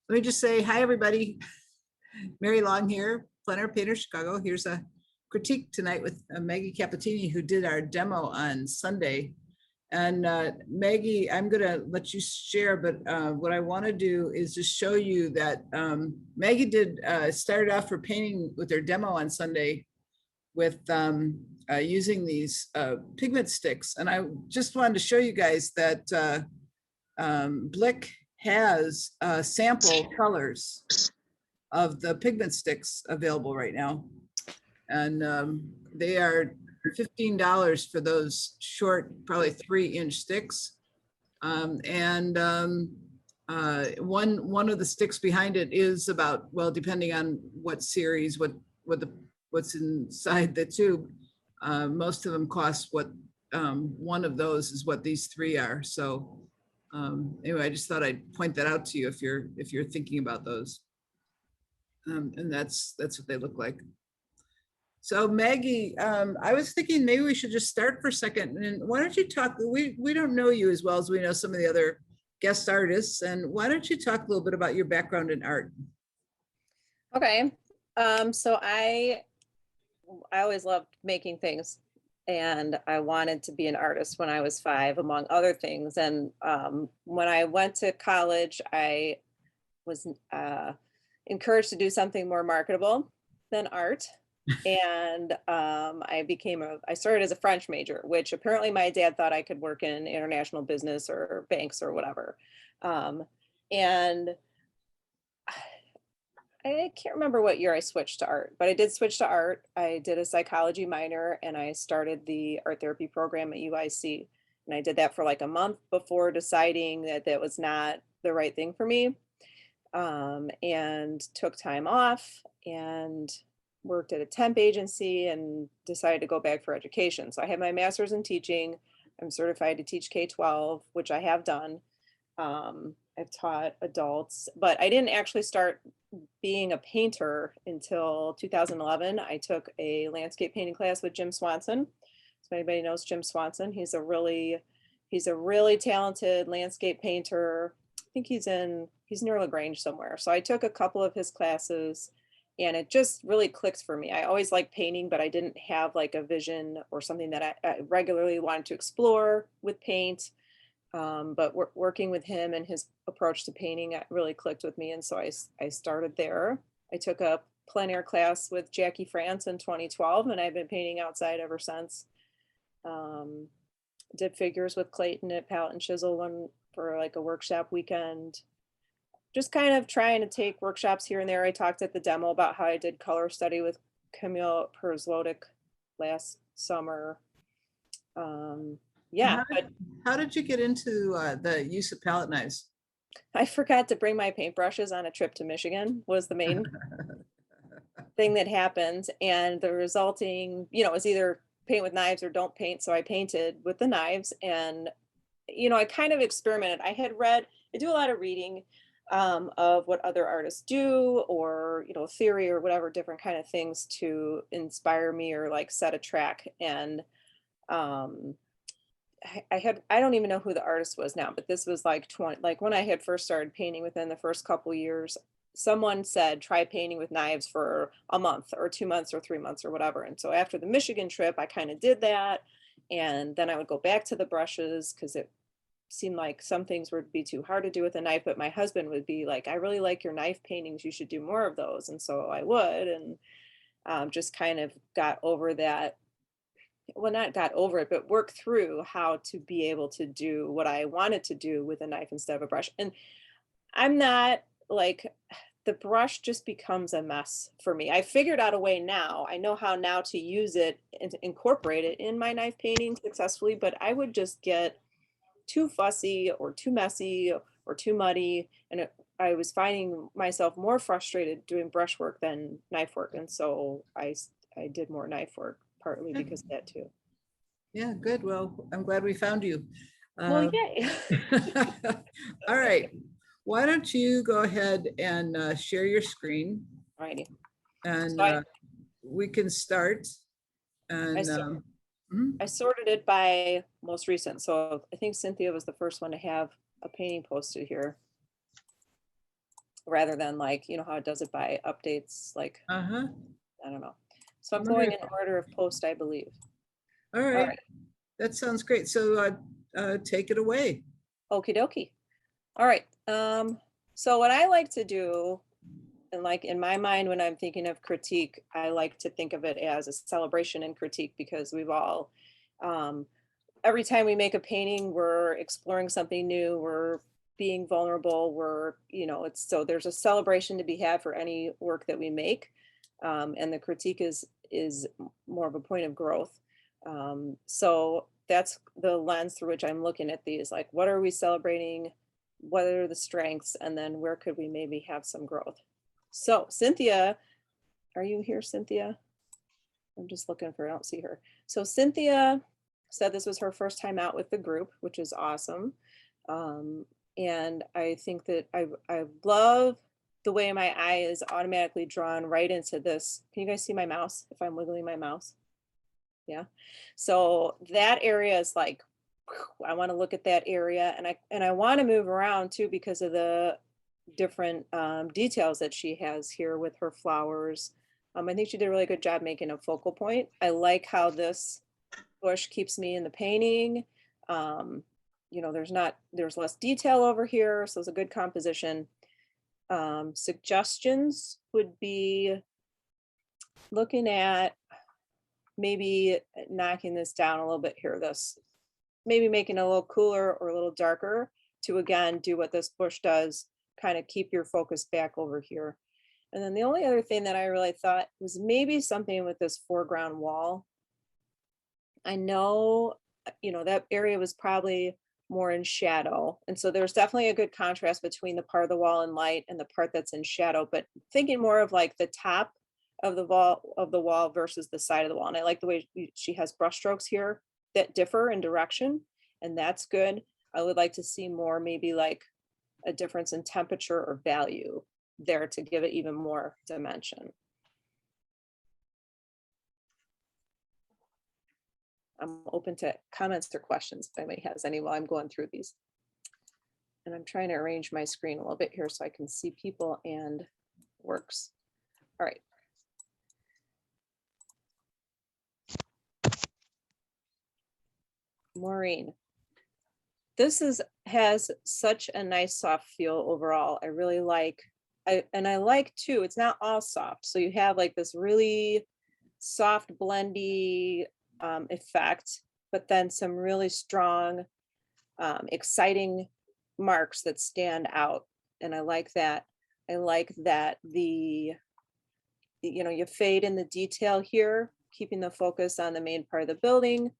Let me just say hi, everybody. Mary Long here, Plein Air Painter Chicago. Here's a critique tonight with Maggie Cappetini, who did our demo on Sunday. And Maggie, I'm going to let you share, but what I want to do is just show you that Maggie did started off her painting with their demo on Sunday with using these pigment sticks. And I just wanted to show you guys that Blick has sample colors of the pigment sticks available right now. And they are $15 for those short, probably 3-inch sticks. One of the sticks behind it is about, well, depending on what series, what's inside the tube, most of them cost what one of those is what these 3 are. So anyway, I just thought I'd point that out to you if you're thinking about those. And that's what they look like. So Maggie, I was thinking maybe we should just start for a second. And why don't you talk, we don't know you as well as we know some of the other guest artists. And why don't you talk a little bit about your background in art? Okay. So I always loved making things, and I wanted to be an artist when I was 5, among other things. And when I went to college, I was encouraged to do something more marketable than art. And I started as a French major, which apparently my dad thought I could work in international business or banks or whatever. And I can't remember what year I switched to art, but I did switch to art. I did a psychology minor and I started the art therapy program at UIC. And I did that for like a month before deciding that that was not the right thing for me. And took time off and worked at a temp agency and decided to go back for education. So I have my master's in teaching. I'm certified to teach K-12, which I have done. I've taught adults, but I didn't actually start being a painter until 2011. I took a landscape painting class with Jim Swanson. So anybody knows Jim Swanson, he's a really talented landscape painter. I think he's near LaGrange somewhere. So I took a couple of his classes and it just really clicked for me. I always liked painting, but I didn't have like a vision or something that I regularly wanted to explore with paint. But working with him and his approach to painting really clicked with me. And so I started there. I took a plein air class with Jackie France in 2012, and I've been painting outside ever since. Did figures with Clayton at Palette and Chisel for like a workshop weekend. Just kind of trying to take workshops here and there. I talked at the demo about how I did color study with Camille Perslotic last summer. Yeah. How did you get into the use of palette knives? I forgot to bring my paintbrushes on a trip to Michigan was the main thing that happened. And the resulting, was either paint with knives or don't paint. So I painted with the knives and, I kind of experimented. I do a lot of reading of what other artists do or, theory or whatever different kind of things to inspire me or like set a track. And I don't even know who the artist was now, but this was like when I had first started painting within the first couple years, someone said, try painting with knives for a month or 2 months or 3 months or whatever. And so after the Michigan trip, I kind of did that. And then I would go back to the brushes because it seemed like some things would be too hard to do with a knife, but my husband would be like, I really like your knife paintings. You should do more of those. And so I would, and just kind of got over that. Well, not got over it, but worked through how to be able to do what I wanted to do with a knife instead of a brush. And I'm not like, the brush just becomes a mess for me. I figured out a way now. I know how now to use it and to incorporate it in my knife painting successfully, but I would just get too fussy or too messy or too muddy. And I was finding myself more frustrated doing brush work than knife work. And so I did more knife work, partly because of that too. Yeah, good. Well, I'm glad we found you. Well, yay. All right. Why don't you go ahead and share your screen? Alrighty. And So we can start. And I sorted it by most recent. So I think Cynthia was the first one to have a painting posted here. rather than like, you know, how it does it by updates, like, Uh-huh. I don't know. So I I'm wonder going if, in order of post, I believe. all All right, right, that sounds great. So take it away. okie dokie. All right. So what I like to do, and like in my mind, when I'm thinking of critique, I like to think of it as a celebration and critique because we've all, um, every time we make a painting, we're exploring something new, we're being vulnerable, we're, you know, it's so there's a celebration to be had for any work that we make. And the critique is more of a point of growth. So that's the lens through which I'm looking at these. Like, what are we celebrating? What are the strengths? And then where could we maybe have some growth? So, Cynthia, are you here, Cynthia? I'm just looking for, I don't see her. So, Cynthia said this was her first time out with the group, which is awesome. Um, and I think that I love the way my eye is automatically drawn right into this. Can you guys see my mouse if I'm wiggling my mouse? Yeah. So that area is like, I want to look at that area, and I want to move around too because of the different details that she has here with her flowers. I think she did a really good job making a focal point. I like how this bush keeps me in the painting. Um, you know, there's less detail over here, so it's a good composition. Suggestions would be looking at maybe knocking this down a little bit here, this maybe making it a little cooler or a little darker to again do what this bush does, kind of keep your focus back over here. And then the only other thing that I really thought was maybe something with this foreground wall. I know, you know, that area was probably more in shadow. And so there's definitely a good contrast between the part of the wall in light and the part that's in shadow, but thinking more of like the top of the wall versus the side of the wall. And I like the way she has brush strokes here that differ in direction, and that's good. I would like to see more, maybe like a difference in temperature or value there to give it even more dimension. I'm open to comments or questions if anybody has any while I'm going through these. And I'm trying to arrange my screen a little bit here so I can see people and works. All right. Maureen, this has such a nice soft feel overall. I really like, I like too, it's not all soft. So you have like this really soft blendy effect, but then some really strong, exciting marks that stand out. And I like that. I like that you know, you fade in the detail here, keeping the focus on the main part of the building.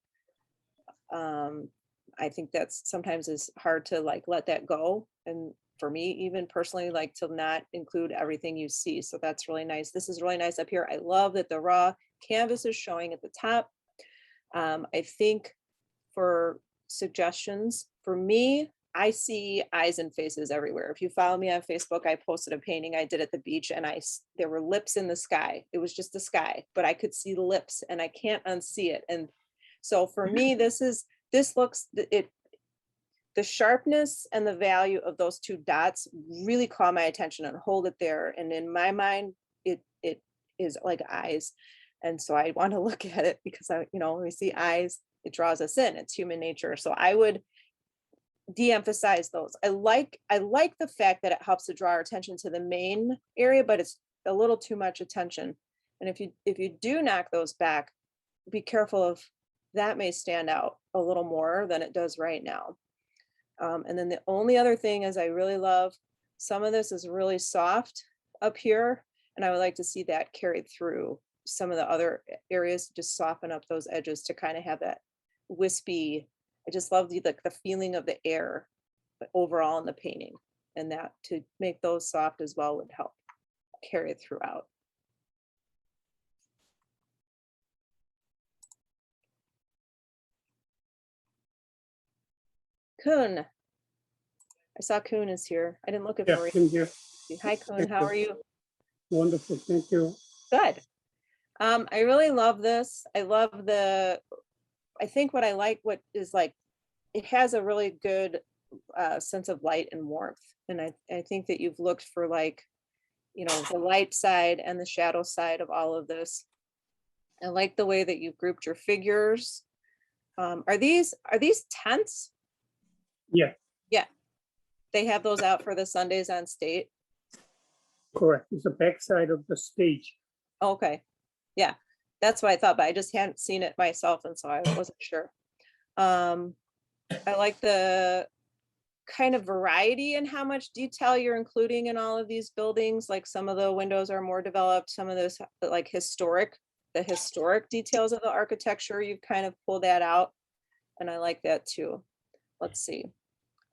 I think that's sometimes is hard to like let that go. And for me, even personally, like to not include everything you see. So that's really nice. This is really nice up here. I love that the raw canvas is showing at the top. I think for suggestions, for me, I see eyes and faces everywhere. If you follow me on Facebook, I posted a painting I did at the beach, and there were lips in the sky. It was just the sky, but I could see the lips, and I can't unsee it. And so for me, this looks the sharpness and the value of those two dots really caught my attention and hold it there. And in my mind, it is like eyes. And so I want to look at it because you know, when we see eyes, it draws us in. It's human nature. So I would de-emphasize those. I like the fact that it helps to draw our attention to the main area, but it's a little too much attention. And if you do knock those back, be careful of that may stand out a little more than it does right now. And then the only other thing is I really love some of this is really soft up here, and I would like to see that carried through some of the other areas, just soften up those edges to kind of have that wispy. I just love the feeling of the air overall in the painting, and that to make those soft as well would help carry it throughout. Kuhn, I saw Kuhn is here. I didn't look at Yeah, Marie. thank you. Hi, Kuhn. Thank How you. are you? Wonderful, thank you. Good. I really love this. I think what I like, what is like, it has a really good sense of light and warmth. And I think that you've looked for like, you know, the light side and the shadow side of all of this. I like the way that you've grouped your figures. Are these tents? Yeah, Yeah. They have those out for the Sundays on State. correct. It's the backside of the stage. Okay. Yeah, that's what I thought, but I just hadn't seen it myself, and so I wasn't sure. I like the kind of variety in how much detail you're including in all of these buildings. Like some of the windows are more developed, some of those like the historic details of the architecture, you've kind of pulled that out. And I like that too. Let's see.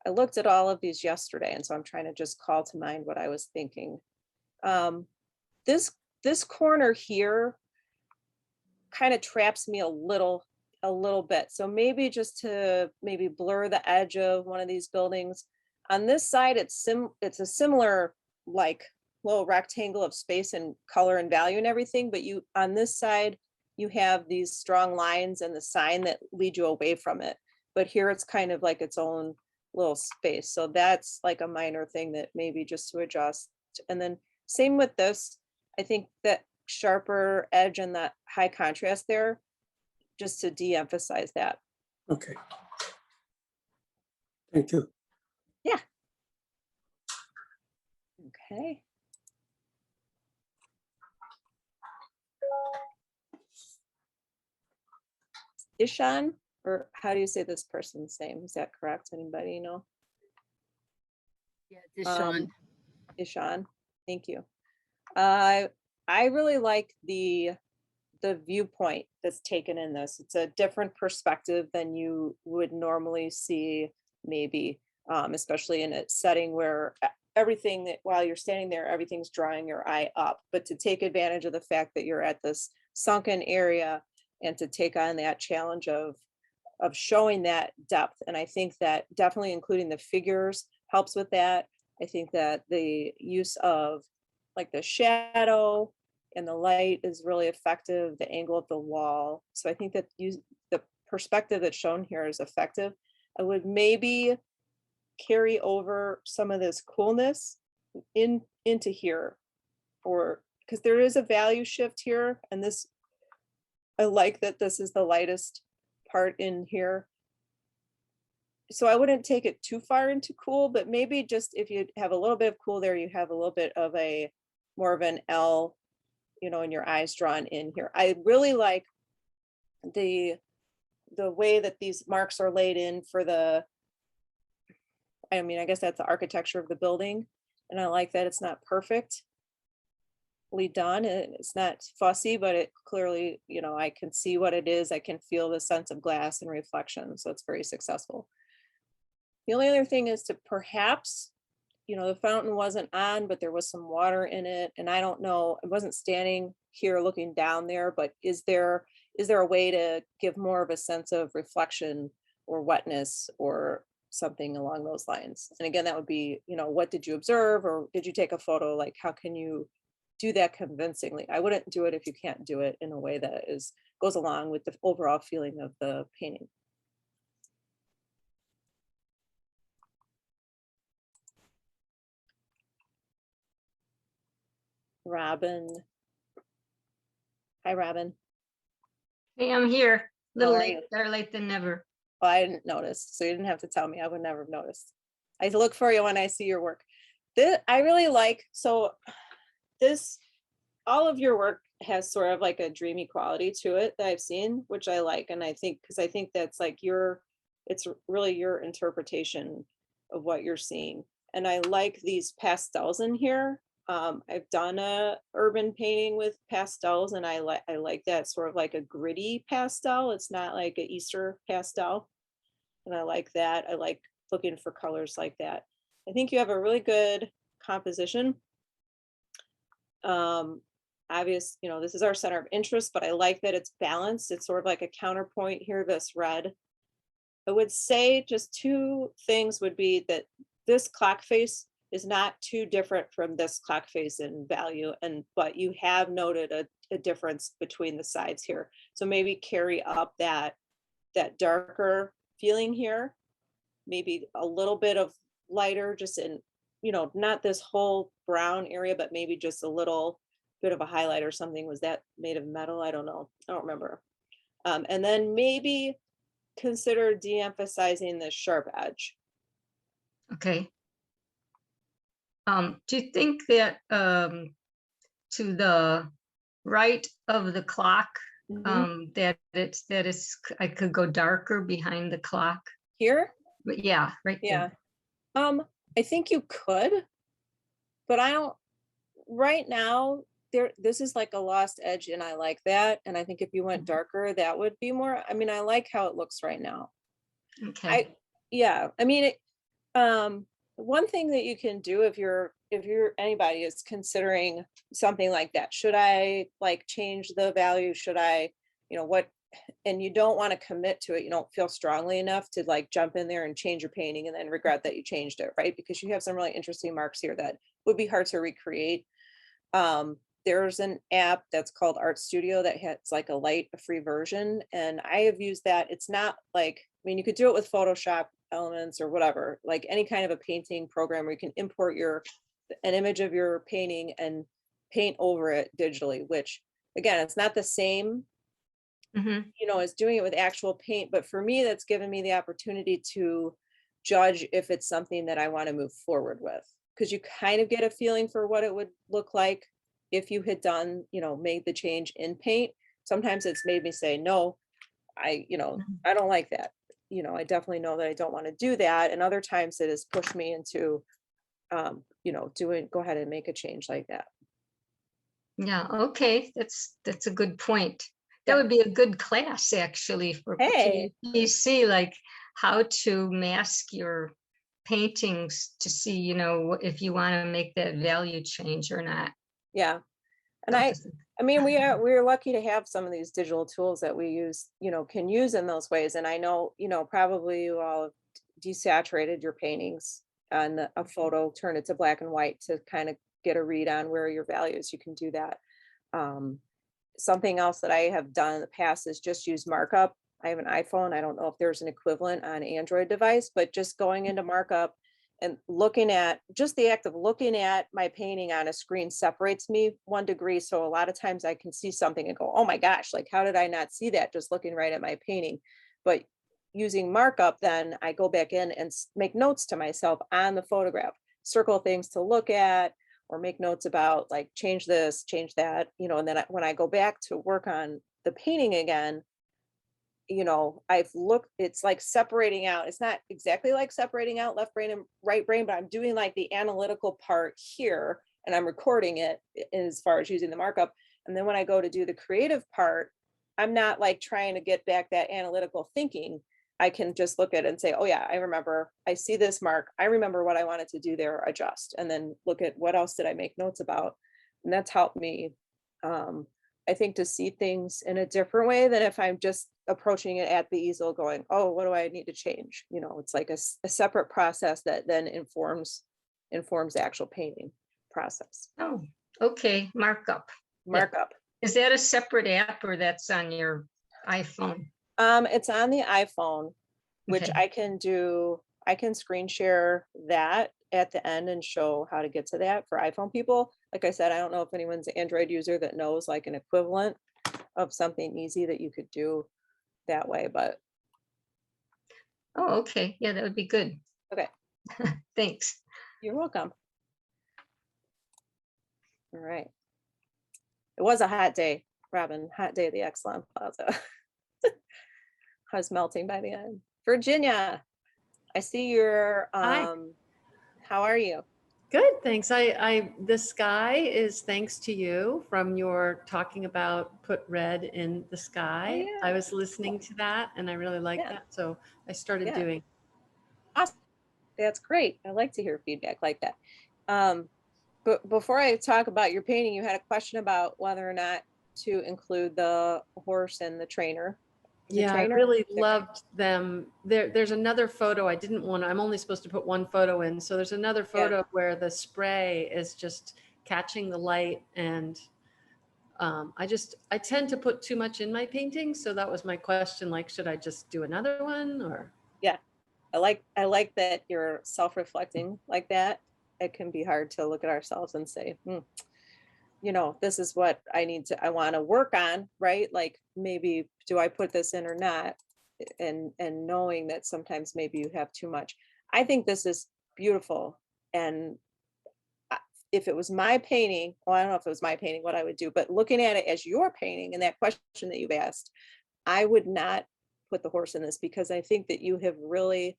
I looked at all of these yesterday, and so I'm trying to just call to mind what I was thinking. This corner here kind of traps me a little bit. So maybe just to maybe blur the edge of one of these buildings. On this side, it's a similar like little rectangle of space and color and value and everything, but you on this side, you have these strong lines and the sign that lead you away from it. But here it's kind of like its own little space. So that's like a minor thing that maybe just to adjust. And then same with this, I think that sharper edge and that high contrast there, just to de-emphasize that. Okay. Thank you. Yeah. Okay. Ishan, or how do you say this person's name? Is that correct? Anybody know? Yeah, Deshaun. Ishan, thank you. I really like the viewpoint that's taken in this. It's a different perspective than you would normally see, maybe, especially in a setting where everything that while you're standing there, everything's drawing your eye up. But to take advantage of the fact that you're at this sunken area and to take on that challenge of showing that depth. And I think that definitely including the figures helps with that. I think that the use of like the shadow and the light is really effective, the angle of the wall. So I think that the perspective that's shown here is effective. I would maybe carry over some of this coolness into here, or because there is a value shift here, and this, I like that this is the lightest part in here. So I wouldn't take it too far into cool, but maybe just if you have a little bit of cool there, you have a little bit of a more of an L, you know, and your eyes drawn in here. I really like the way that these marks are laid in for the, I mean, I guess that's the architecture of the building. And I like that it's not perfectly done. It's not fussy, but it clearly, you know, I can see what it is. I can feel the sense of glass and reflection. So it's very successful. The only other thing is to perhaps, you know, the fountain wasn't on, but there was some water in it. And I don't know, I wasn't standing here looking down there, but is there a way to give more of a sense of reflection or wetness or something along those lines? And again, that would be, you know, what did you observe, or did you take a photo? Like, how can you do that convincingly? I wouldn't do it if you can't do it in a way that goes along with the overall feeling of the painting. Robin. Hi, Robin. Hey, I'm here. How Little are late, you? better late than never. Oh, I didn't notice, so you didn't have to tell me. I would never have noticed. I look for you when I see your work. I really like, so this, all of your work has sort of like a dreamy quality to it that I've seen, which I like. And I think, because I think that's like it's really your interpretation of what you're seeing. And I like these pastels in here. I've done a urban painting with pastels, and I like that sort of like a gritty pastel. It's not like an Easter pastel. And I like that. I like looking for colors like that. I think you have a really good composition. Obvious, you know, this is our center of interest, but I like that it's balanced. It's sort of like a counterpoint here, this red. I would say just two things would be that this clock face is not too different from this clock face in value, but you have noted a difference between the sides here. So maybe carry up that darker feeling here. maybe a little bit of lighter, just in, not this whole brown area, but maybe just a little bit of a highlight or something. Was that made of metal? I don't know. I don't remember. And then maybe consider de-emphasizing the sharp edge. Okay. Do you think that to the right of the clock, that I could go darker behind the clock? Here? But yeah, right Yeah. there. I think you could, but I don't, right now, this is like a lost edge, and I like that. And I think if you went darker, that would be more, I mean, I like how it looks right now. Okay. I mean, one thing that you can do if you're anybody is considering something like that, should I like change the value? Should I, what, and you don't want to commit to it. You don't feel strongly enough to like jump in there and change your painting and then regret that you changed it, right? Because you have some really interesting marks here that would be hard to recreate. There's an app that's called Art Studio that has like a free version. And I have used that. It's not like, I mean, you could do it with Photoshop elements or whatever, like any kind of a painting program where you can import an image of your painting and paint over it digitally, which again, it's not the same, as doing it with actual paint. But for me, that's given me the opportunity to judge if it's something that I want to move forward with. Because you kind of get a feeling for what it would look like if you had done, made the change in paint. Sometimes it's made me say, no, I don't like that. I definitely know that I don't want to do that. And other times it has pushed me into, go ahead and make a change like that. Yeah, okay, that's a good point. That would be a good class actually for Hey. PC, like how to mask your paintings to see, if you want to make that value change or not. Yeah. And I mean, we're lucky to have some of these digital tools that we use, can use in those ways. And I know, probably you all have desaturated your paintings and a photo, turn it to black and white to kind of get a read on where your values. You can do that. Something else that I have done in the past is just use markup. I have an iPhone. I don't know if there's an equivalent on Android device, but just going into markup and looking at just the act of looking at my painting on a screen separates me 1 degree. So a lot of times I can see something and go, oh my gosh, like how did I not see that just looking right at my painting? But using markup, then I go back in and make notes to myself on the photograph, circle things to look at, or make notes about like, change this, change that, and then when I go back to work on the painting again, I've looked, it's like separating out. It's not exactly like separating out left brain and right brain, but I'm doing like the analytical part here and I'm recording it as far as using the markup. And then when I go to do the creative part, I'm not like trying to get back that analytical thinking. I can just look at it and say, oh yeah, I remember, I see this mark. I remember what I wanted to do there, adjust, and then look at what else did I make notes about. And that's helped me, I think, to see things in a different way than if I'm just approaching it at the easel going, oh, what do I need to change? It's like a separate process that then informs the actual painting process. Oh, okay, markup. Markup. Is that a separate app or that's on your iPhone? It's on the iPhone, which Okay. I can screen share that at the end and show how to get to that for iPhone people. Like I said, I don't know if anyone's an Android user that knows like an equivalent of something easy that you could do that way, but. Oh, okay. Yeah, that would be good. Okay. Thanks. You're welcome. All right. It was a hot day, Robin, hot day at the Exelon Plaza. I was melting by the end. Virginia, I see you're, Hi. how are you? Good, thanks. The sky is thanks to you from your talking about put red in the sky. Oh, yeah. I was listening to that and I really like Yeah. that. So I started Yeah. doing. Awesome. That's great. I like to hear feedback like that. But before I talk about your painting, you had a question about whether or not to include the horse and the trainer. Yeah, I really loved them. There's another photo. I didn't want to, I'm only supposed to put one photo in. So there's another photo where the spray is just catching the light. And I tend to put too much in my paintings. So that was my question. Like, should I just do another one or? Yeah. I like that you're self-reflecting like that. It can be hard to look at ourselves and say, you know, this is what I want to work on, right? Like maybe do I put this in or not? And knowing that sometimes maybe you have too much. I think this is beautiful. And if it was my painting, well, I don't know if it was my painting, what I would do, but looking at it as your painting and that question that you've asked, I would not put the horse in this because I think that you have really,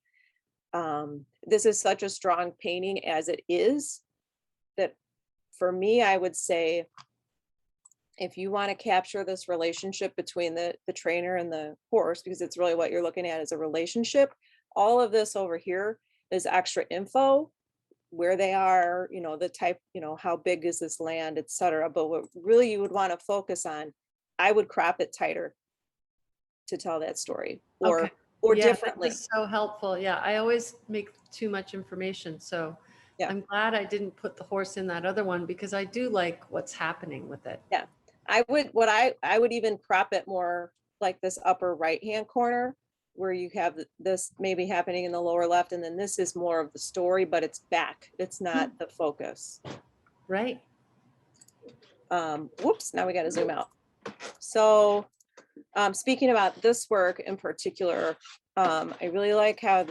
this is such a strong painting as it is, that for me, I would say, if you want to capture this relationship between the trainer and the horse, because it's really what you're looking at is a relationship, all of this over here is extra info, where they are, you know, the type, you know, how big is this land, etc. But what really you would want to focus on, I would crop it tighter to tell that story, or Okay. or Yeah, differently. that's so helpful. Yeah, I always make too much information. So Yeah. I'm glad I didn't put the horse in that other one because I do like what's happening with it. Yeah, I would even crop it more like this upper right hand corner where you have this maybe happening in the lower left, and then this is more of the story, but it's back. It's not the focus. Right. Whoops, now we got to zoom out. So speaking about this work in particular, I really like how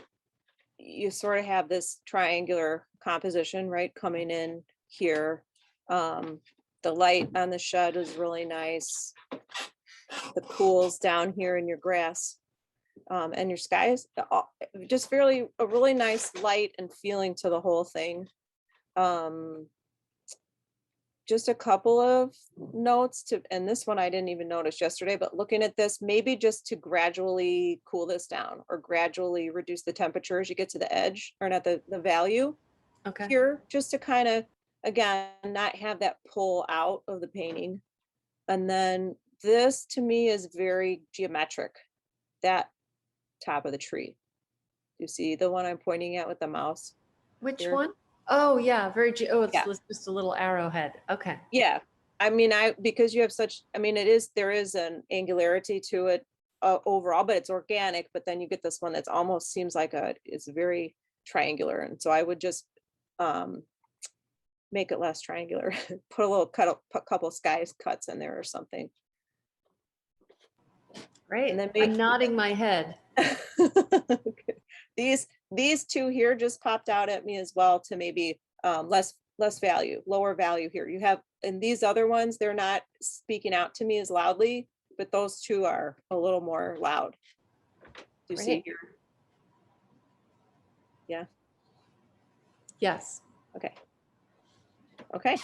you sort of have this triangular composition, right, coming in here. The light on the shed is really nice. The pools down here in your grass, and your skies, just a really nice light and feeling to the whole thing. Just a couple of notes to, and this one I didn't even notice yesterday, but looking at this, maybe just to gradually cool this down or gradually reduce the temperature as you get to the edge, or not the value Okay. here, just to kind of, again, not have that pull out of the painting. And then this to me is very geometric, that top of the tree. You see the one I'm pointing at with the mouse? Which Here. one? Oh, yeah. Oh, it's Yeah. just a little arrowhead. Okay. Yeah, I mean, because you have such, I mean, there is an angularity to it overall, but it's organic. But then you get this one that's almost seems like it's very triangular, and so I would just make it less triangular. Put a little couple skies cuts in there or something. Great. And then I'm nodding my head. These two here just popped out at me as well, to maybe less value, lower value here. You have, and these other ones, they're not speaking out to me as loudly, but those two are a little more loud. Do you see Great. here? Yeah. Yes. Okay. Okay.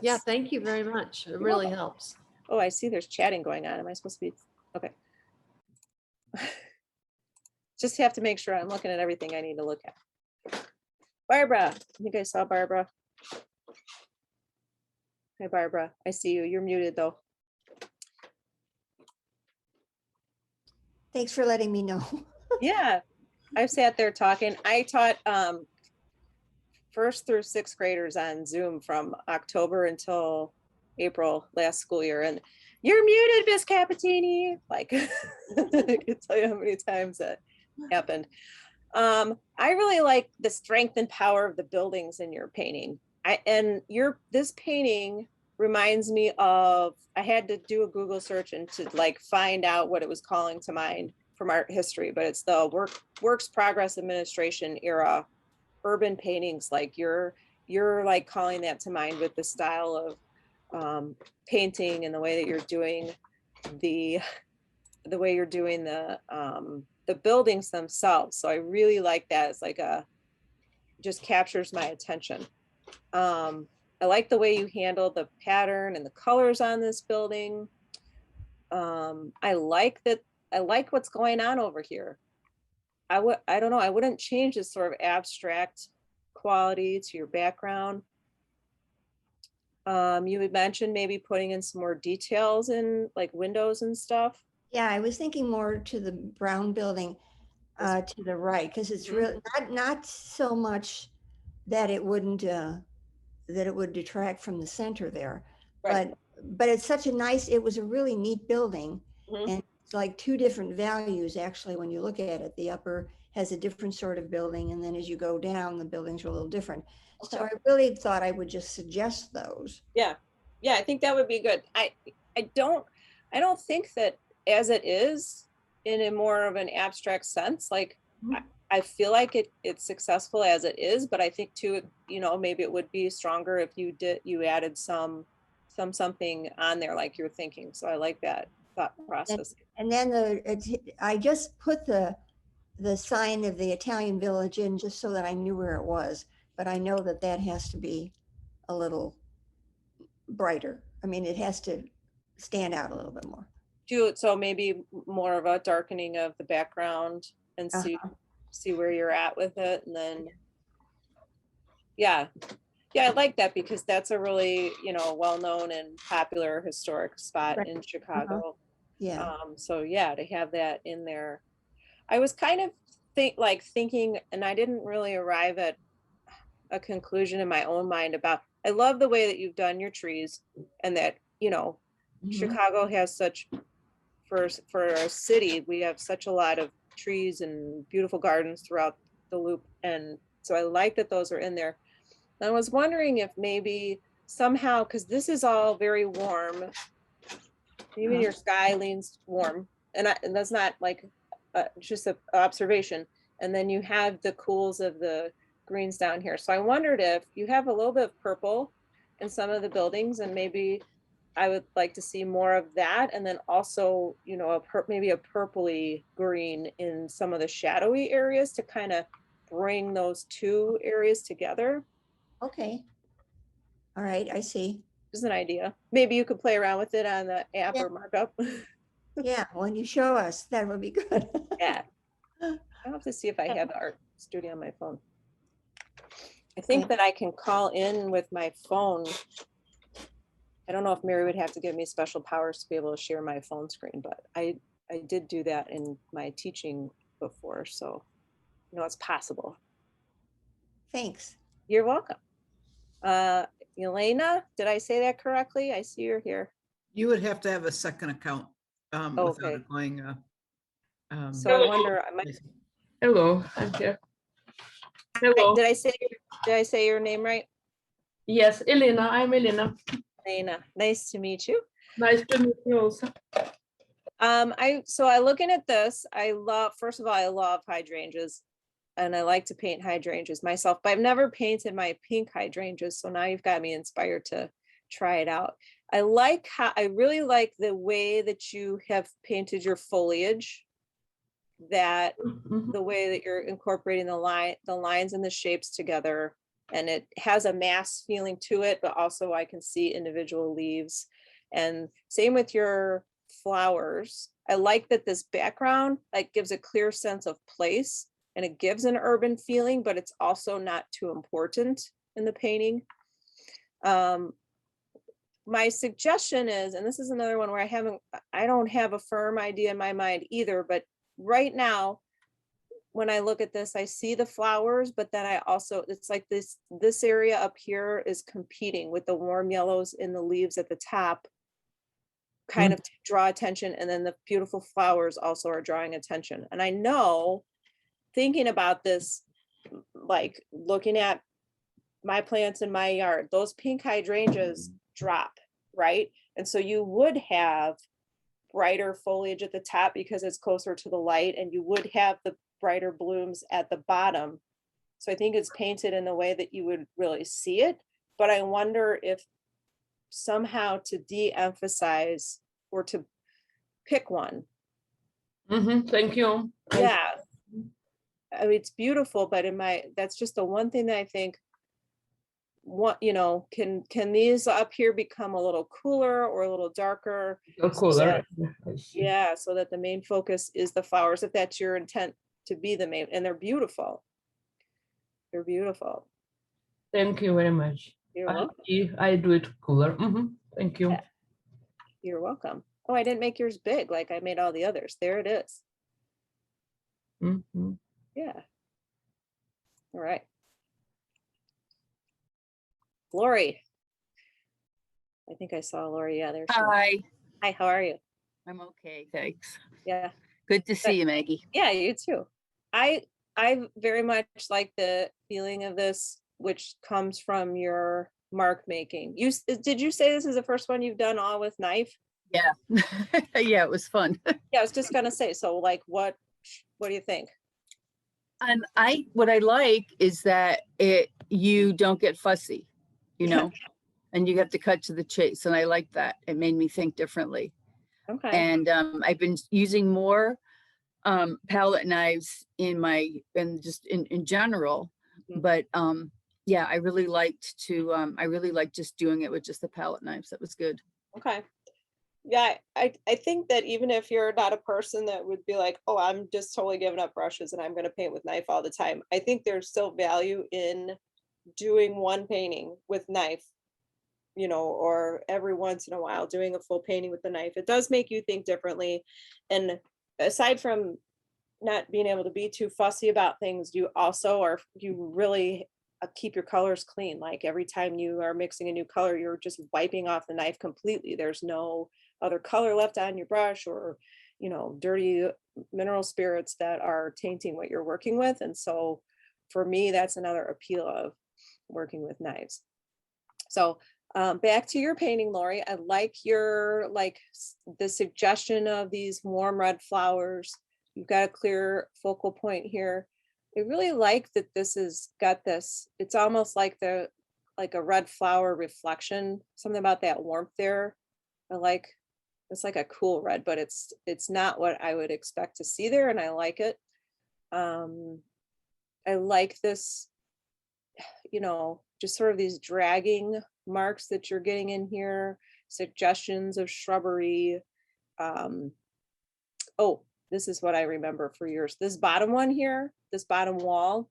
Yeah. Thank you very much. It really helps. Oh, I see there's chatting going on. Am I supposed to be? Okay. Just have to make sure I'm looking at everything I need to look at. Barbara, I think I saw Barbara. Hi, Barbara. I see you. You're muted though. Thanks for letting me know. Yeah, I've sat there talking. I taught first through sixth graders on Zoom from October until April last school year. And you're muted, Miss Cappetini. Like, I can tell you how many times that happened. I really like the strength and power of the buildings in your painting. This painting reminds me of, I had to do a Google search and to like find out what it was calling to mind from art history, but it's the Works Progress Administration era urban paintings. Like you're like calling that to mind with the style of painting and the way that you're doing the buildings themselves. So I really like that. It's like just captures my attention. I like the way you handle the pattern and the colors on this building. I like what's going on over here. I don't know, I wouldn't change this sort of abstract quality to your background. You had mentioned maybe putting in some more details in like windows and stuff. Yeah, I was thinking more to the brown building to the right, because it's really not so much that it wouldn't that it would detract from the center there, Right. but it's such a nice, it was a really neat building. Mhm. And it's like two different values actually when you look at it. The upper has a different sort of building. And then as you go down, the buildings are a little different. So I really thought I would just suggest those. Yeah, yeah, I think that would be good. I don't think that as it is in a more of an abstract sense, like I feel like it's successful as it is, but I think too, you know, maybe it would be stronger if you added something on there like you're thinking. So I like that thought process. And then I just put the sign of the Italian Village in just so that I knew where it was. But I know that that has to be a little brighter. I mean, it has to stand out a little bit more. So maybe more of a darkening of the background and see where you're at with it, and then yeah, I like that because that's a really, you know, well-known and popular historic spot in Chicago. Yeah. So yeah, to have that in there, I was kind of thinking, and I didn't really arrive at a conclusion in my own mind about. I love the way that you've done your trees, and that, you know, Chicago has such, for our city, we have such a lot of trees and beautiful gardens throughout the loop, and so I like that those are in there. I was wondering if maybe somehow, because this is all very warm, even your sky leans warm, and that's not like just an observation, and then you have the cools of the greens down here. So I wondered if you have a little bit of purple in some of the buildings, and maybe I would like to see more of that. And then also, you know, maybe a purpley green in some of the shadowy areas to kind of bring those two areas together. Okay. All right. I see. Just an idea. Maybe you could play around with it on the app or markup. Yeah. When you show us, that would be good. Yeah. I'll have to see if I have the art studio on my phone. I think that I can call in with my phone. I don't know if Mary would have to give me special powers to be able to share my phone screen, but I did do that in my teaching before, so you know it's possible. Thanks. You're welcome. Elena, did I say that correctly? I see you're here. You would have to have a second account without Okay. it going. So I wonder, Hello, I'm here. Hello. did I say your name right? Yes, Elena. I'm Elena. Elena, nice to meet you. Nice to meet you also. I looking at this, first of all, I love hydrangeas, and I like to paint hydrangeas myself, but I've never painted my pink hydrangeas. So now you've got me inspired to try it out. I really like the way that you have painted your foliage, that the way that you're incorporating the lines and the shapes together, and it has a mass feeling to it, but also I can see individual leaves. And same with your flowers. I like that this background like gives a clear sense of place, and it gives an urban feeling, but it's also not too important in the painting. My suggestion is, and this is another one where I don't have a firm idea in my mind either, but right now, when I look at this, I see the flowers, but then it's like this area up here is competing with the warm yellows in the leaves at the top, kind of to draw attention. And then the beautiful flowers also are drawing attention. And I know, thinking about this, like looking at my plants in my yard, those pink hydrangeas drop, right? And so you would have brighter foliage at the top because it's closer to the light, and you would have the brighter blooms at the bottom. So I think it's painted in a way that you would really see it, but I wonder if somehow to de-emphasize or to pick one. Thank you. Yeah, I mean, it's beautiful, but that's just the one thing that I think, what, you know, can these up here become a little cooler or a little darker? Cooler. Yeah, so that the main focus is the flowers, if that's your intent to be the main, and they're beautiful. They're beautiful. Thank you very much. You're welcome. I do it cooler. Thank you. Yeah. You're welcome. Oh, I didn't make yours big like I made all the others. There it is. Yeah. All right. Lori. I think I saw Lori. Yeah, there she is. Hi, Hi, how are you? I'm okay, thanks. Yeah. Good to see you, Maggie. Yeah, you too. I I very much like the feeling of this, which comes from your mark making. Did you say this is the first one you've done all with knife? Yeah. Yeah, it was fun. Yeah, I was just gonna say, so like what do you think? And what I like is that you don't get fussy, you know, and you have to cut to the chase. And I like that. It made me think differently. Okay. And I've been using more palette knives in general. Mhm. But yeah, I really liked just doing it with just the palette knives. That was good. Okay. Yeah, I think that even if you're not a person that would be like, oh, I'm just totally giving up brushes and I'm going to paint with knife all the time, I think there's still value in doing one painting with knife, you know, or every once in a while doing a full painting with the knife. It does make you think differently. And aside from not being able to be too fussy about things, you really keep your colors clean. Like every time you are mixing a new color, you're just wiping off the knife completely. There's no other color left on your brush or, you know, dirty mineral spirits that are tainting what you're working with. And so for me, that's another appeal of working with knives. So back to your painting, Lori. I like your, the suggestion of these warm red flowers. You've got a clear focal point here. I really like that this has got this, it's almost like a red flower reflection, something about that warmth there. It's like a cool red, but it's not what I would expect to see there. And I like it. I like this, you know, just sort of these dragging marks that you're getting in here, suggestions of shrubbery. Oh, this is what I remember for yours. This bottom one here, this bottom wall,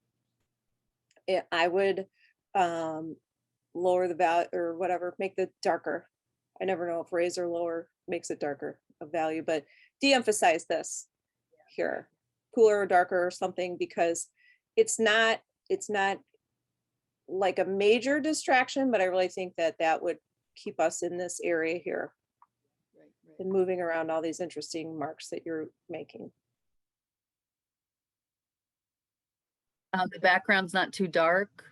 I would lower the value or whatever, make the darker. I never know if raise or lower makes it darker of value, but de-emphasize this here, cooler or darker or something, because it's not like a major distraction, but I really think that would keep us in this area here and moving around all these interesting marks that you're making. The background's not too dark.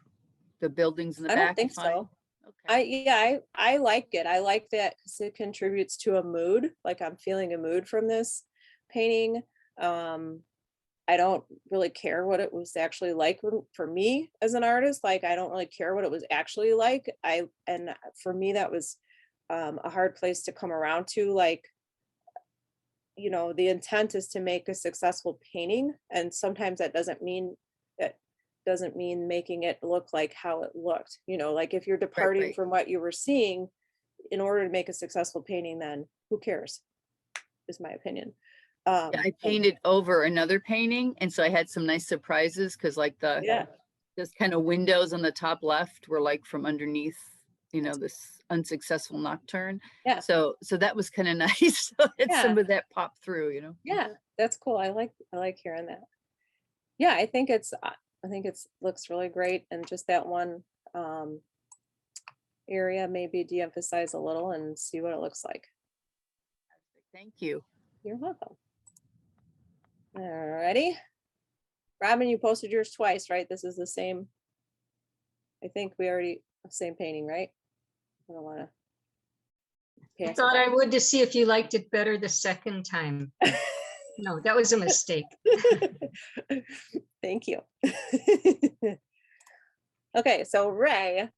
The buildings in the I back. don't think fine? so. Okay. I like it. I like that because it contributes to a mood. Like I'm feeling a mood from this painting. I don't really care what it was actually like for me as an artist. Like I don't really care what it was actually like. And for me that was a hard place to come around to. Like, you know, the intent is to make a successful painting, and sometimes that doesn't mean making it look like how it looked. You know, like if you're departing right. from what you were seeing in order to make a successful painting, then who cares, is my opinion. Yeah, I painted over another painting, and so I had some nice surprises because like those kind of windows on the top left were like from underneath, you know, this unsuccessful nocturne. Yeah. So that was kind of nice. So some of that popped through, you know. Yeah, that's cool. I like hearing that. Yeah, I think it's looks really great, and just that one area maybe de-emphasize a little and see what it looks like. Thank you. You're welcome. Alrighty. Robin, you posted yours twice, right? This is the same. I think we already same painting, right? I don't want to. I thought I would to see if you liked it better the second time. No, that was a mistake. Thank you. Okay, so Ray,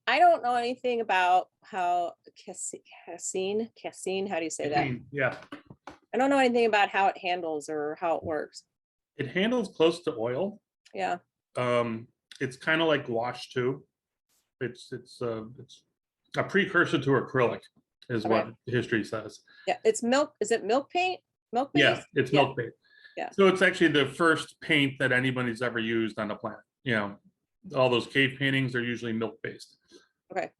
I don't know anything about how casein, how do you say that? Yeah. I don't know anything about how it handles or how it works. It handles close to oil. Yeah. It's kind of like gouache too. It's a precursor to acrylic, is what history says. Yeah, it's milk. Is it milk paint? Milk paint? Yeah, it's milk paint. Yeah. So it's actually the first paint that anybody's ever used on the planet. You know, all those cave paintings are usually milk based. Okay.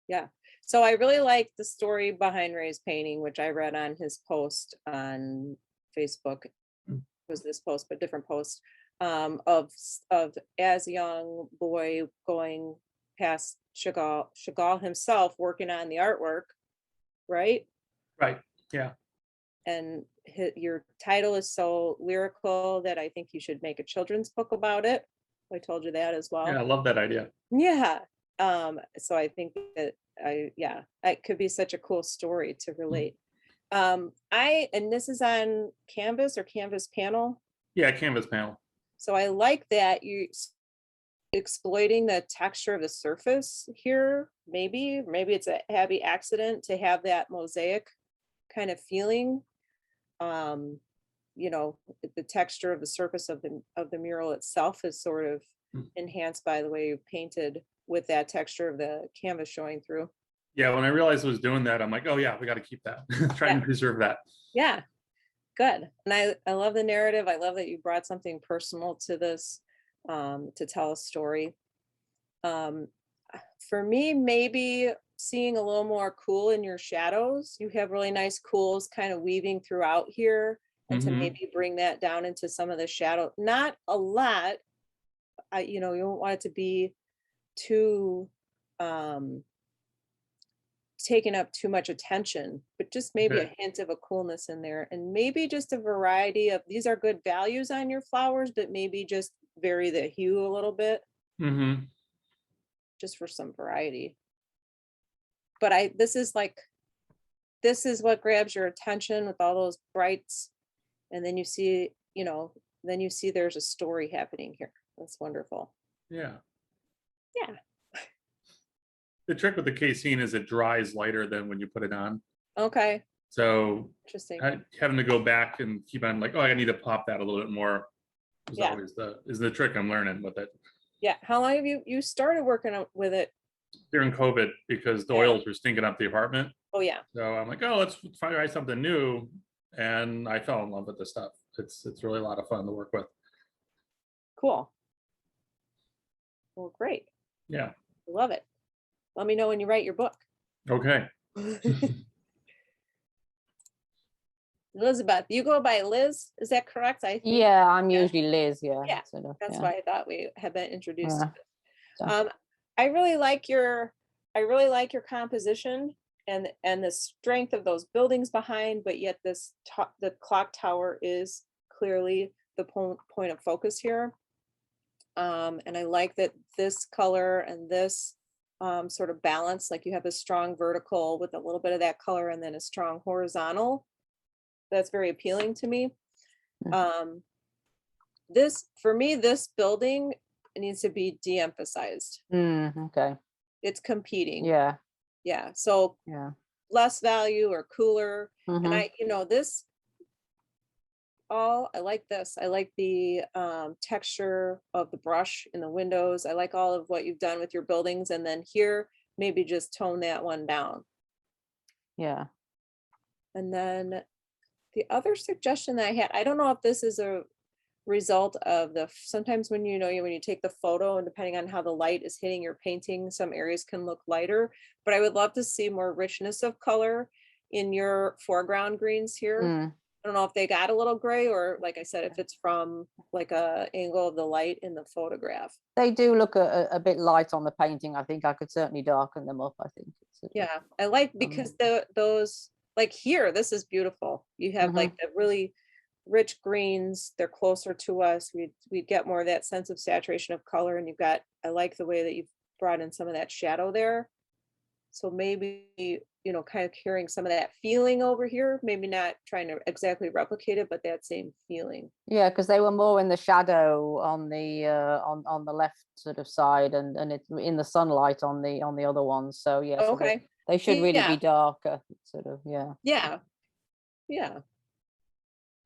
Yeah. So I really like the story behind Ray's painting, which I read on his post on Facebook. It was this post, but different post, of as a young boy going past Chagall himself working on the artwork, right? Right. Yeah. And your title is so lyrical that I think you should make a children's book about it. I told you that as well. Yeah, I love that idea. Yeah. So I think that it could be such a cool story to relate. And this is on canvas or canvas panel. Yeah, canvas panel. So I like that you exploiting the texture of the surface here. Maybe it's a happy accident to have that mosaic kind of feeling. You know, the texture of the surface of the mural itself is sort of enhanced by the way you painted with that texture of the canvas showing through. Yeah, when I realized I was doing that, I'm like, oh yeah, we got to keep that. Try and preserve that. Yeah, good. And I love the narrative. I love that you brought something personal to this, to tell a story. For me, maybe seeing a little more cool in your shadows. You have really nice cools kind of weaving throughout here, and to maybe bring that down into some of the shadow. Not a lot. You know, you don't want it to be too taking up too much attention, but just maybe a hint of a coolness in there, and maybe just a variety of, these are good values on your flowers, but maybe just vary the hue a little bit, just for some variety. But this is what grabs your attention with all those brights, and then you see, there's a story happening here. That's wonderful. Yeah. Yeah. The trick with the casein is it dries lighter than when you put it on. Okay. So Interesting. having to go back and keep on like, oh, I need to pop that a little bit more is always the trick I'm learning with it. Yeah. How long have you started working with it? During COVID, because the oils were stinking up the apartment. Oh yeah. So I'm like, oh, let's try something new. And I fell in love with the stuff. It's really a lot of fun to work with. Cool. Well, great. Yeah. Love it. Let me know when you write your book. Okay. Elizabeth, you go by Liz, is that correct? I think. Yeah, I'm usually Liz. Yeah. Yeah, sort of, that's yeah. why I thought we had been introduced. Yeah. To this. I really like your composition and the strength of those buildings behind, but yet the clock tower is clearly the point of focus here. And I like that this color and this sort of balance, like you have a strong vertical with a little bit of that color and then a strong horizontal. That's very appealing to me. For me, this building needs to be de-emphasized. Okay. It's competing. Yeah. Yeah. So less value or cooler. And I like this. I like the texture of the brush in the windows. I like all of what you've done with your buildings. And then here, maybe just tone that one down. Yeah. And then the other suggestion that I had, I don't know if this is a result of sometimes when you take the photo and depending on how the light is hitting your painting, some areas can look lighter, but I would love to see more richness of color in your foreground greens here. I don't know if they got a little gray or, like I said, if it's from like a angle of the light in the photograph. They do look a bit light on the painting. I think I could certainly darken them up. I think. Yeah, I like because those like here, this is beautiful. You have like the really rich greens. They're closer to us. We get more of that sense of saturation of color, and I like the way that you've brought in some of that shadow there. So maybe, kind of carrying some of that feeling over here, maybe not trying to exactly replicate it, but that same feeling. Yeah, because they were more in the shadow on the on the left sort of side, and it's in the sunlight on the other ones. So yeah, so okay. They should really be darker, sort of. Yeah. Yeah.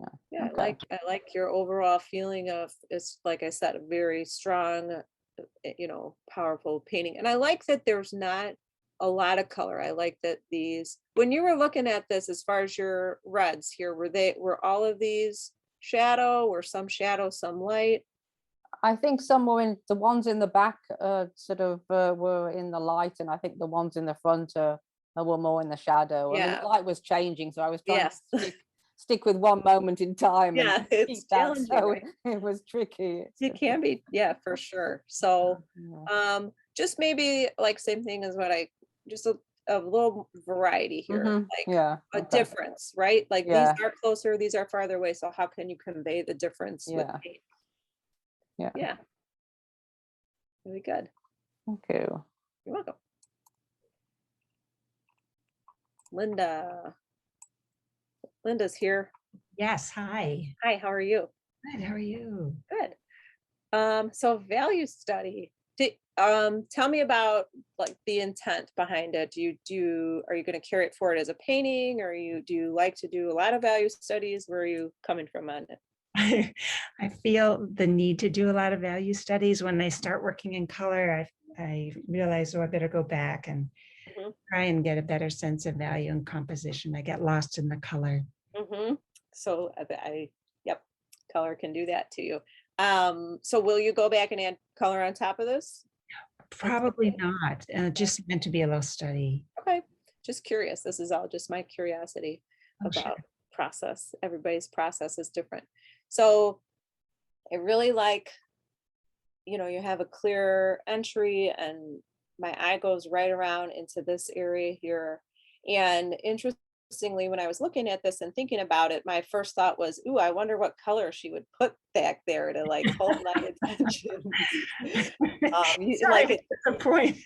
Okay. I like your overall feeling of, it's like I said, a very strong, powerful painting. And I like that there's not a lot of color. I like that when you were looking at this, as far as your reds here, were all of these shadow, or some shadow, some light? I think some were the ones in the back were in the light, and I think the ones in the front were more in the shadow. Yeah. I mean, the light was changing, so I was trying Yes. to stick with one moment in time. Yeah, and it's keep that, challenging, so right? it was tricky. It can be, yeah, for sure. So just maybe like same thing as what just a little variety here, Mhm, like yeah, a okay. difference, right? Like Yeah. these are closer, these are farther away. So how can you convey the difference with Yeah. paint? Yeah. Yeah. Really good. Thank you. You're welcome. Linda. Linda's here. Yes, hi. Hi, how are you? Good, how are you? Good. So value study. Tell me about like the intent behind it. Are you going to carry it forward as a painting, or do you like to do a lot of value studies? Where are you coming from on it? I feel the need to do a lot of value studies. When I start working in color, I realize, oh, I better go back and Mhm. try and get a better sense of value and composition. I get lost in the color. So yep, color can do that to you. So will you go back and add color on top of this? Probably not. Just meant to be a little study. Okay, just curious. This is all just my curiosity Oh, sure. about process. Everybody's process is different. So I really like, you have a clear entry and my eye goes right around into this area here. And interestingly, when I was looking at this and thinking about it, my first thought was, ooh, I wonder what color she would put back there to like hold my attention. Sorry, Like it, that's a point.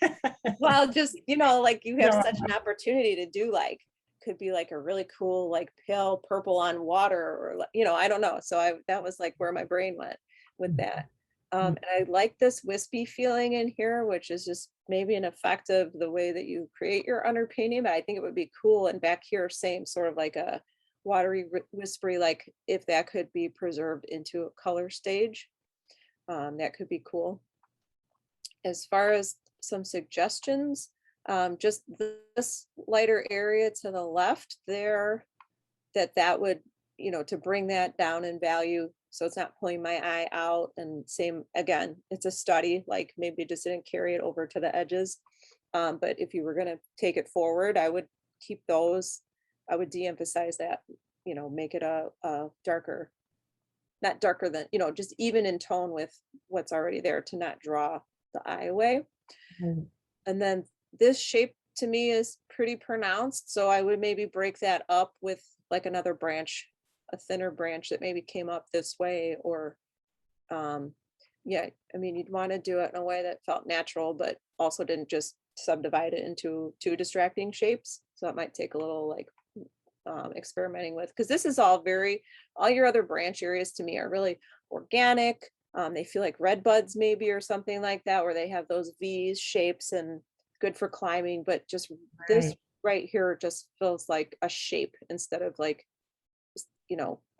well, just, like you have No. such an opportunity to do like, could be like a really cool, like pale purple on water, or, I don't know. So that was like where my brain went with that. And I like this wispy feeling in here, which is just maybe an effect of the way that you create your underpainting, but I think it would be cool. And back here, same sort of like a watery, whispery, like if that could be preserved into a color stage, that could be cool. As far as some suggestions, just this lighter area to the left there, that would, to bring that down in value. So it's not pulling my eye out. And same, again, it's a study, like maybe just didn't carry it over to the edges. But if you were going to take it forward, I would keep those. I would de-emphasize that, make it a darker, not darker than, just even in tone with what's already there to not draw the eye away. And then this shape to me is pretty pronounced. So I would maybe break that up with like another branch, a thinner branch that maybe came up this way, or yeah, I mean, you'd want to do it in a way that felt natural, but also didn't just subdivide it into two distracting shapes. So it might take a little like experimenting with, because this is all your other branch areas to me are really organic. They feel like red buds maybe, or something like that, where they have those V's shapes and good for climbing, but just this right here just feels like a shape instead of like,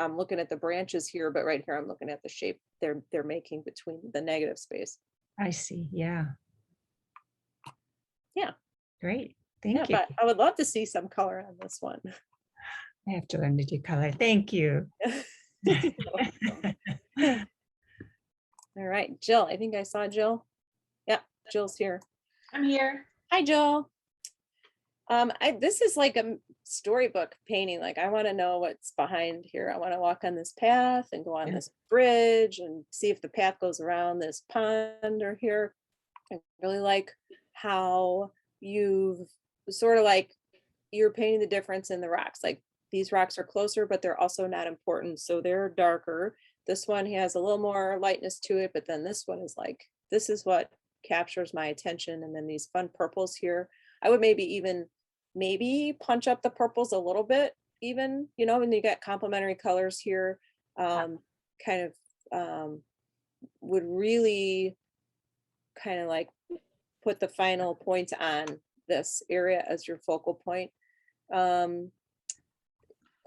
I'm looking at the branches here, but right here I'm looking at the shape they're making between the negative space. I see. Yeah. Yeah. Great. Thank you. But I would love to see some color on this one. I have to learn to do color. Thank you. All right, Jill, I think I saw Jill. Yeah, Jill's here. I'm here. Hi, Jill. This is like a storybook painting. Like I want to know what's behind here. I want to walk on this path and go on this bridge and see if the path goes around this pond or here. I really like how you've sort of like you're painting the difference in the rocks. Like these rocks are closer, but they're also not important. So they're darker. This one has a little more lightness to it, but then this one is like, this is what captures my attention. And then these fun purples here. I would maybe punch up the purples a little bit, even, when you got complementary colors here, would really kind of like put the final point on this area as your focal point.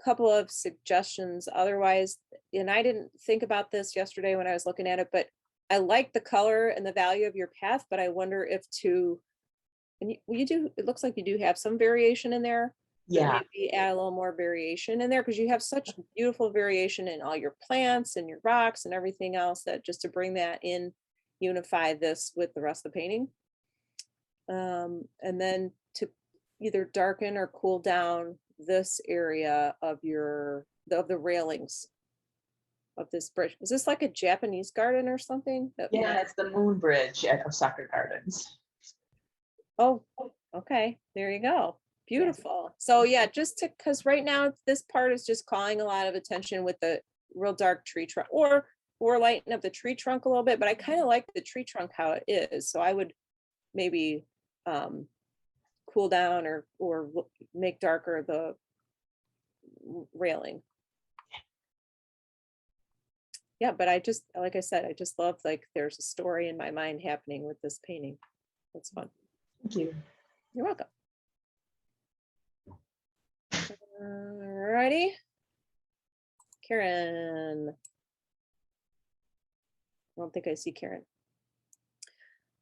Couple of suggestions otherwise, and I didn't think about this yesterday when I was looking at it, but I like the color and the value of your path, but I wonder if it looks like you do have some variation in there. Yeah. Maybe add a little more variation in there, because you have such beautiful variation in all your plants and your rocks and everything else, that just to bring that in, unify this with the rest of the painting. And then to either darken or cool down this area of the railings of this bridge. Is this like a Japanese garden or something? Yeah, it's the Moon Bridge at Osaka Gardens. Oh, Okay, there you go. Beautiful. So yeah, just to, because right now this part is just calling a lot of attention with the real dark tree trunk, or lighten up the tree trunk a little bit, but I kind of like the tree trunk how it is. So I would maybe cool down or make darker the railing. Yeah, but I just, like I said, I just love, like, there's a story in my mind happening with this painting. That's fun. Thank you. You're welcome. Alrighty. Karen. I don't think I see Karen.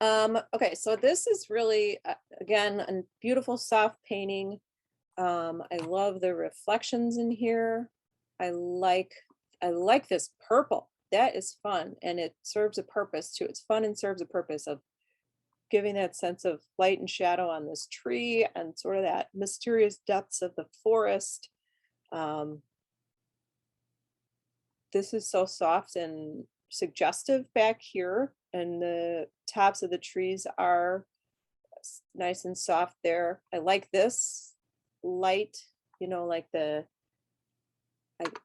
Okay, so this is really, again, a beautiful soft painting. I love the reflections in here. I like this purple. That is fun, and it serves a purpose too. It's fun and serves a purpose of giving that sense of light and shadow on this tree and sort of that mysterious depths of the forest. This is so soft and suggestive back here, and the tops of the trees are nice and soft there. I like this light, you know, like the,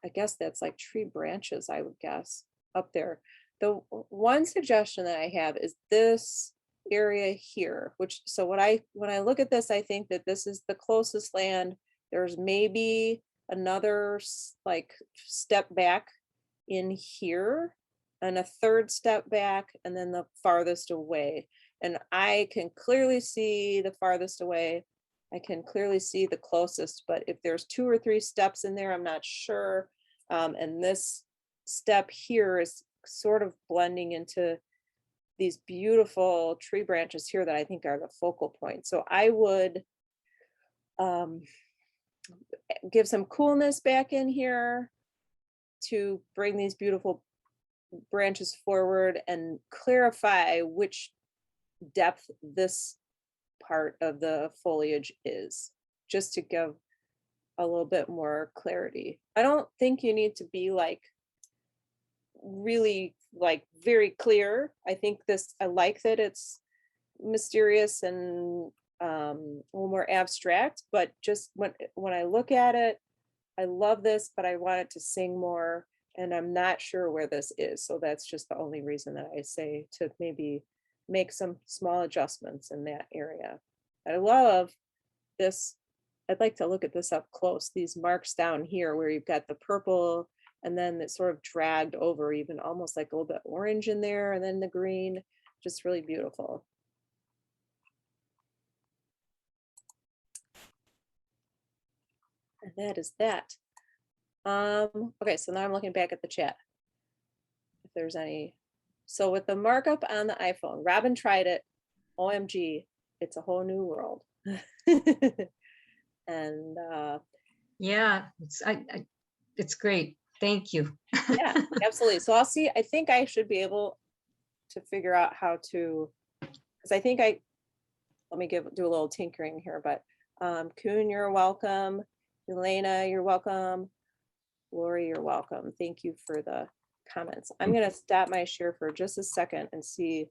I guess that's like tree branches, I would guess, up there. The one suggestion that I have is this area here, which, so when I look at this, I think that this is the closest land. There's maybe another like step back in here and a third step back, and then the farthest away. And I can clearly see the farthest away. I can clearly see the closest, but if there's 2 or 3 steps in there, I'm not sure. And this step here is sort of blending into these beautiful tree branches here that I think are the focal point. So I would give some coolness back in here to bring these beautiful branches forward and clarify which depth this part of the foliage is, just to give a little bit more clarity. I don't think you need to be like really like very clear. I think this, I like that it's mysterious and a little more abstract, but just when I look at it, I love this, but I want it to sing more, and I'm not sure where this is. So that's just the only reason that I say to maybe make some small adjustments in that area. I love this. I'd like to look at this up close, these marks down here where you've got the purple and then it's sort of dragged over, even almost like a little bit orange in there, and then the green, just really beautiful. And that is that. Okay, so now I'm looking back at the chat. If there's any. So with the markup on the iPhone, Robin tried it. OMG, it's a whole new world. And Yeah, it's great. Thank you. yeah, absolutely. So I'll see. I think I should be able to figure out how to, because I think let me do a little tinkering here, but Kuhn, you're welcome. Elena, you're welcome. Lori, you're welcome. Thank you for the comments. I'm going to stop my share for just a second and see.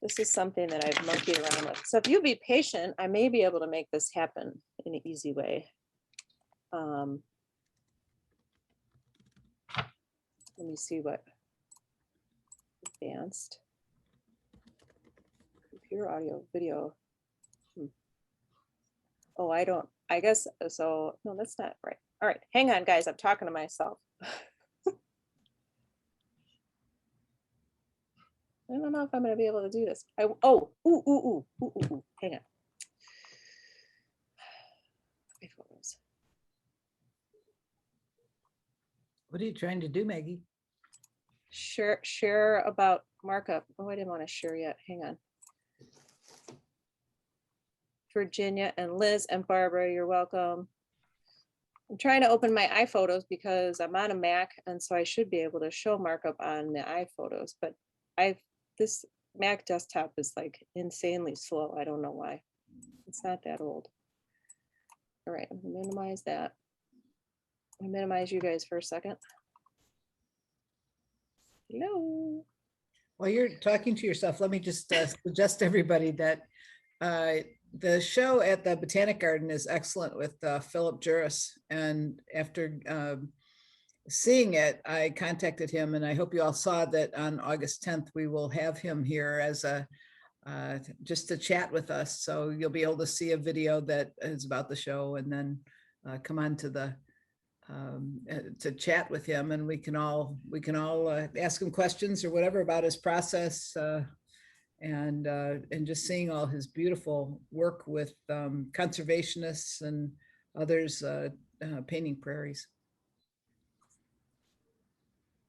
This is something that I've monkeyed around with. So if you be patient, I may be able to make this happen in an easy way. Let me see what advanced computer audio video. Oh, I guess so. No, that's not right. All right, hang on, guys. I'm talking to myself. I don't know if I'm going to be able to do this. Hang on. My photos. What are you trying to do, Maggie? Share about markup. Oh, I didn't want to share yet. Hang on. Virginia and Liz and Barbara, you're welcome. I'm trying to open my iPhotos because I'm on a Mac, and so I should be able to show markup on the iPhotos, but this Mac desktop is like insanely slow. I don't know why. It's not that old. All right, I'm gonna minimize that. I'll minimize you guys for a second. Hello. While you're talking to yourself, let me just suggest to everybody that The show at the Botanic Garden is excellent with Philip Juris. And after seeing it, I contacted him, and I hope you all saw that on August 10th, we will have him here as a just to chat with us. So you'll be able to see a video that is about the show, and then come on to the to chat with him, and we can all ask him questions or whatever about his process, and just seeing all his beautiful work with conservationists and others painting prairies.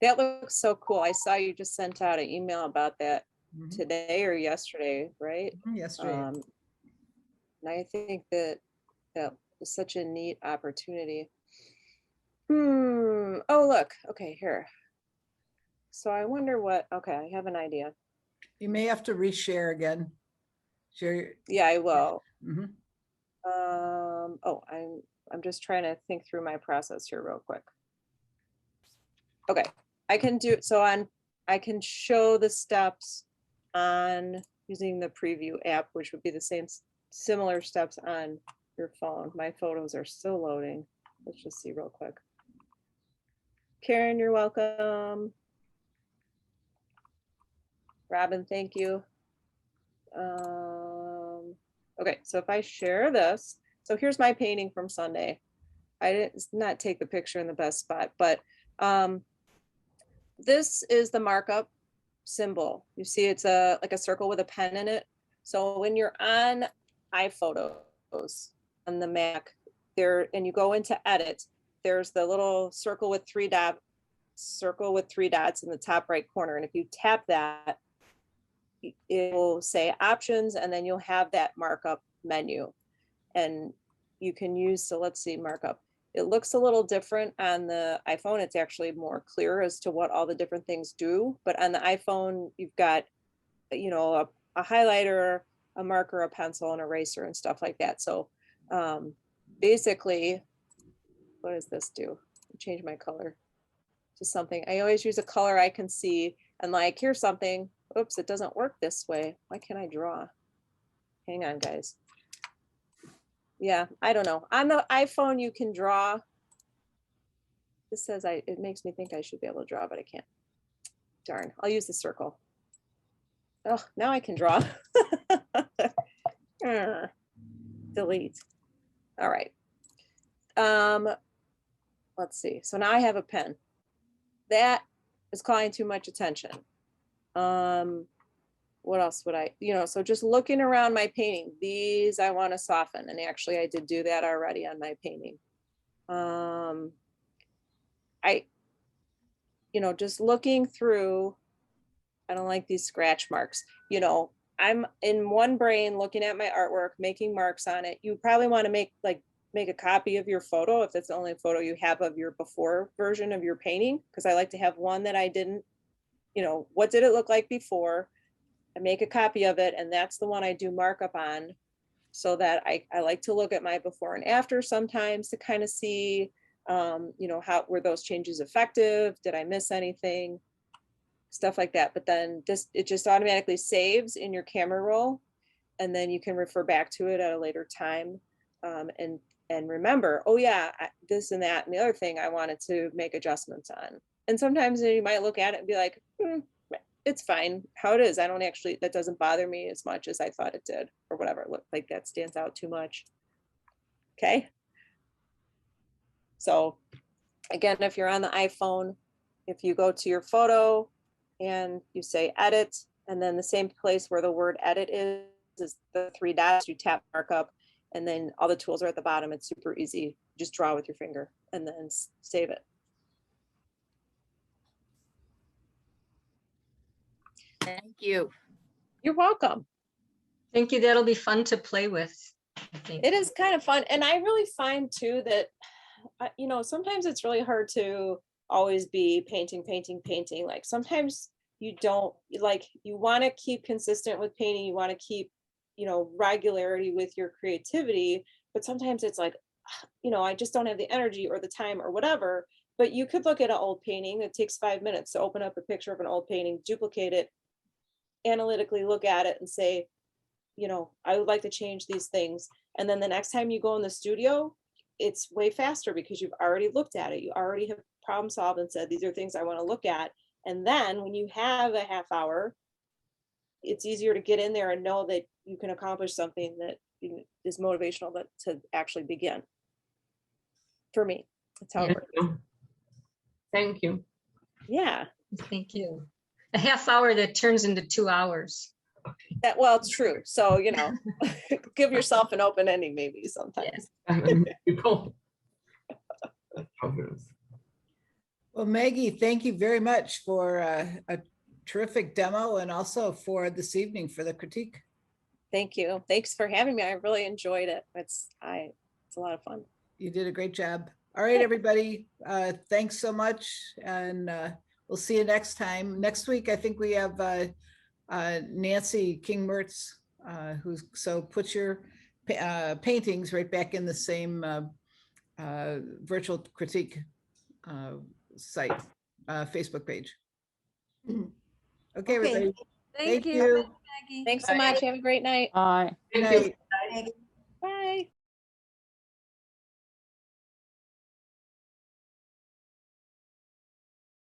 That looks so cool. I saw you just sent out an email about that Mhm. today or yesterday, right? Yesterday. And I think that is such a neat opportunity. Oh, look. Okay, here. So I wonder what, okay, I have an idea. You may have to reshare again. Share. Yeah, I will. Mhm. Oh, I'm just trying to think through my process here real quick. Okay, I can do, so I can show the steps on using the preview app, which would be the same similar steps on your phone. My photos are still loading. Let's just see real quick. Karen, you're welcome. Robin, thank you. Okay, so if I share this, so here's my painting from Sunday. I did not take the picture in the best spot, but this is the markup symbol. You see it's like a circle with a pen in it. So when you're on iPhotos on the Mac there, and you go into edit, there's the little circle with three dots in the top right corner. And if you tap that, it will say options, and then you'll have that markup menu, and you can use, so let's see, markup. It looks a little different on the iPhone. It's actually more clear as to what all the different things do. But on the iPhone, you've got, you know, a highlighter, a marker, a pencil, an eraser, and stuff like that. So basically, what does this do? Change my color to something. I always use a color I can see, and like, here's something. Oops, it doesn't work this way. Why can't I draw? Hang on, guys. Yeah, I don't know. On the iPhone, you can draw. This says it makes me think I should be able to draw, but I can't. Darn, I'll use the circle. Oh, now I can draw. Delete. All right. Let's see. So now I have a pen. That is calling too much attention. What else would I, so just looking around my painting, these I want to soften. And actually I did do that already on my painting. Just looking through, I don't like these scratch marks. I'm in one brain looking at my artwork, making marks on it. You probably want to make a copy of your photo if that's the only photo you have of your before version of your painting, because I like to have one that I didn't, what did it look like before? I make a copy of it, and that's the one I do markup on, so that I like to look at my before and after sometimes to kind of see, how were those changes effective? Did I miss anything? Stuff like that. But then it just automatically saves in your camera roll, and then you can refer back to it at a later time, and remember, oh yeah, this and that and the other thing I wanted to make adjustments on. And sometimes you might look at it and be like, it's fine how it is. That doesn't bother me as much as I thought it did, or whatever. It looked like that stands out too much. Okay. So again, if you're on the iPhone, if you go to your photo and you say edit, and then the same place where the word edit is the three dots, you tap markup, and then all the tools are at the bottom. It's super easy. Just draw with your finger and then save it. Thank you. You're welcome. Thank you. That'll be fun to play with, I think. It is kind of fun. And I really find too that, sometimes it's really hard to always be painting. Like sometimes you don't, you want to keep consistent with painting. You want to keep, regularity with your creativity. But sometimes it's like, I just don't have the energy or the time or whatever. But you could look at an old painting. It takes 5 minutes to open up a picture of an old painting, duplicate it, analytically look at it and say, you know, I would like to change these things. And then the next time you go in the studio, it's way faster because you've already looked at it. You already have problem solved and said, these are things I want to look at. And then when you have a half hour, it's easier to get in there and know that you can accomplish something that is motivational to actually begin. For me, that's how it Thank works. you. Thank you. Yeah. Thank you. A half hour that turns into 2 hours. Well, it's true. So, you know, give yourself an open ending maybe sometimes. People. Well, Maggie, thank you very much for a terrific demo and also for this evening for the critique. Thank you. Thanks for having me. I really enjoyed it. It's a lot of fun. You did a great job. All right, everybody. Thanks so much. And we'll see you next time. Next week, I think we have Nancy King-Mertz, so put your paintings right back in the same virtual critique site, Facebook page. Okay, everybody. Thank you. Thanks so much. Have a great night. Bye. Good Thank you. night.